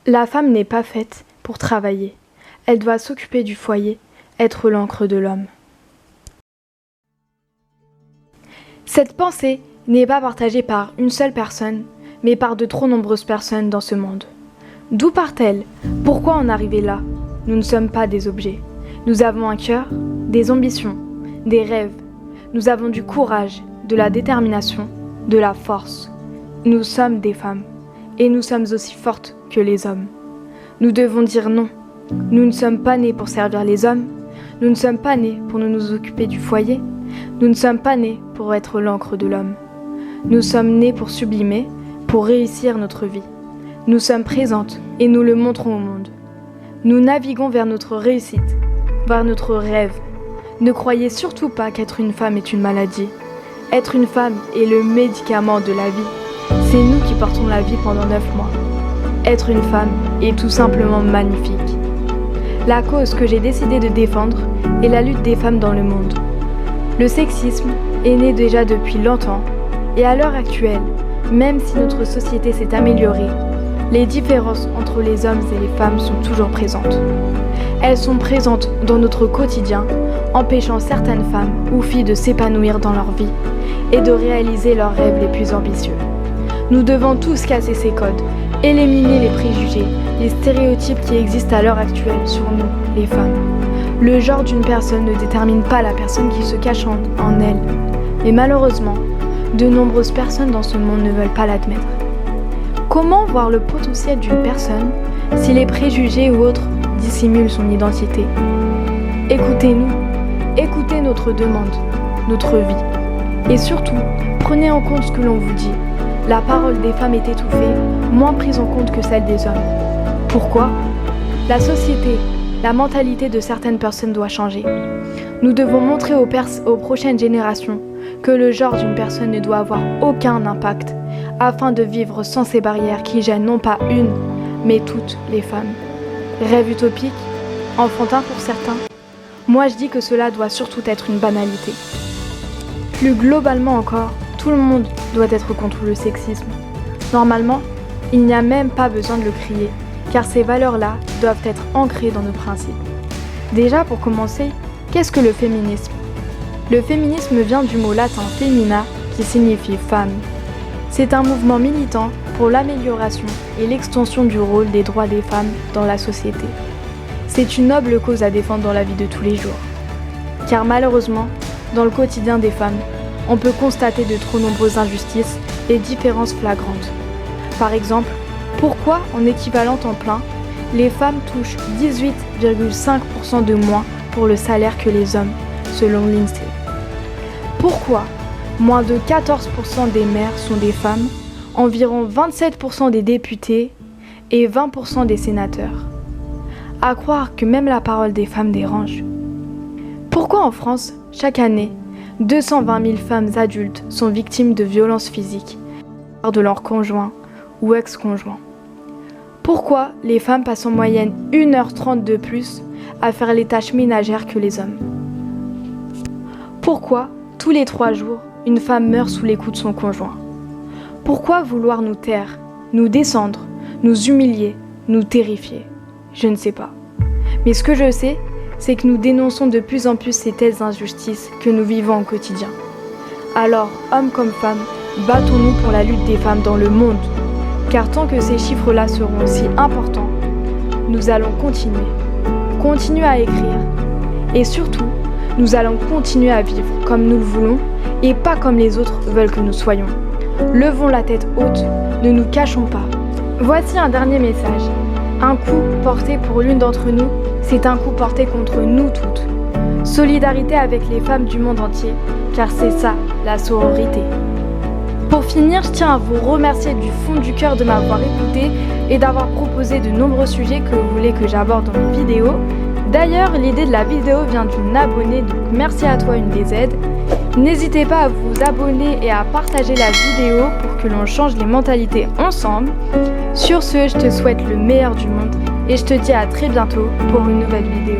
La femme n'est pas faite pour travailler. Elle doit s'occuper du foyer, être l'encre de l'homme. Cette pensée n'est pas partagée par une seule personne, mais par de trop nombreuses personnes dans ce monde. D'où part-elle? Pourquoi en arriver là? Nous ne sommes pas des objets. Nous avons un cœur, des ambitions, des rêves. Nous avons du courage, de la détermination, de la force. Nous sommes des femmes, et nous sommes aussi fortes que les hommes. Nous devons dire non. Nous ne sommes pas nés pour servir les hommes. Nous ne sommes pas nés pour nous occuper du foyer. Nous ne sommes pas nés pour être l'encre de l'homme. Nous sommes nés pour sublimer, pour réussir notre vie. Nous sommes présentes et nous le montrons au monde. Nous naviguons vers notre réussite, vers notre rêve. Ne croyez surtout pas qu'être une femme est une maladie. Être une femme est le médicament de la vie. C'est nous qui portons la vie pendant 9 mois. Être une femme est tout simplement magnifique. La cause que j'ai décidé de défendre est la lutte des femmes dans le monde. Le sexisme est né déjà depuis longtemps et à l'heure actuelle, même si notre société s'est améliorée, les différences entre les hommes et les femmes sont toujours présentes. Elles sont présentes dans notre quotidien, empêchant certaines femmes ou filles de s'épanouir dans leur vie et de réaliser leurs rêves les plus ambitieux. Nous devons tous casser ces codes, éliminer les préjugés, les stéréotypes qui existent à l'heure actuelle sur nous, les femmes. Le genre d'une personne ne détermine pas la personne qui se cache en elle. Mais malheureusement, de nombreuses personnes dans ce monde ne veulent pas l'admettre. Comment voir le potentiel d'une personne si les préjugés ou autres dissimulent son identité? Écoutez-nous, écoutez notre demande, notre vie. Et surtout, prenez en compte ce que l'on vous dit. La parole des femmes est étouffée, moins prise en compte que celle des hommes. Pourquoi? La société, la mentalité de certaines personnes doit changer. Nous devons montrer aux prochaines générations que le genre d'une personne ne doit avoir aucun impact, afin de vivre sans ces barrières qui gênent non pas une, mais toutes les femmes. Rêve utopique, enfantin pour certains. Moi je dis que cela doit surtout être une banalité. Plus globalement encore, tout le monde doit être contre le sexisme. Normalement, il n'y a même pas besoin de le crier, car ces valeurs-là doivent être ancrées dans nos principes. Déjà, pour commencer, qu'est-ce que le féminisme? Le féminisme vient du mot latin femina, qui signifie femme. C'est un mouvement militant pour l'amélioration et l'extension du rôle des droits des femmes dans la société. C'est une noble cause à défendre dans la vie de tous les jours. Car malheureusement, dans le quotidien des femmes, on peut constater de trop nombreuses injustices et différences flagrantes. Par exemple, pourquoi en équivalent temps plein, les femmes touchent 18,5% de moins pour le salaire que les hommes, selon l'INSEE? Pourquoi moins de 14% des maires sont des femmes, environ 27% des députés et 20% des sénateurs? À croire que même la parole des femmes dérange. Pourquoi en France, chaque année, 220 000 femmes adultes sont victimes de violences physiques de leur conjoint ou ex-conjoint? Pourquoi les femmes passent en moyenne 1h30 de plus à faire les tâches ménagères que les hommes? Pourquoi, tous les 3 jours, une femme meurt sous les coups de son conjoint? Pourquoi vouloir nous taire, nous descendre, nous humilier, nous terrifier? Je ne sais pas. Mais ce que je sais, c'est que nous dénonçons de plus en plus ces telles injustices que nous vivons au quotidien. Alors, hommes comme femmes, battons-nous pour la lutte des femmes dans le monde. Car tant que ces chiffres-là seront aussi importants, nous allons continuer à écrire. Et surtout, nous allons continuer à vivre comme nous le voulons et pas comme les autres veulent que nous soyons. Levons la tête haute, ne nous cachons pas. Voici un dernier message. Un coup porté pour l'une d'entre nous, c'est un coup porté contre nous toutes. Solidarité avec les femmes du monde entier, car c'est ça, la sororité. Pour finir, je tiens à vous remercier du fond du cœur de m'avoir écouté et d'avoir proposé de nombreux sujets que vous voulez que j'aborde dans mes vidéos. D'ailleurs, l'idée de la vidéo vient d'une abonnée, donc merci à toi, une des aides. N'hésitez pas à vous abonner et à partager la vidéo pour que l'on change les mentalités ensemble. Sur ce, je te souhaite le meilleur du monde et je te dis à très bientôt pour une nouvelle vidéo.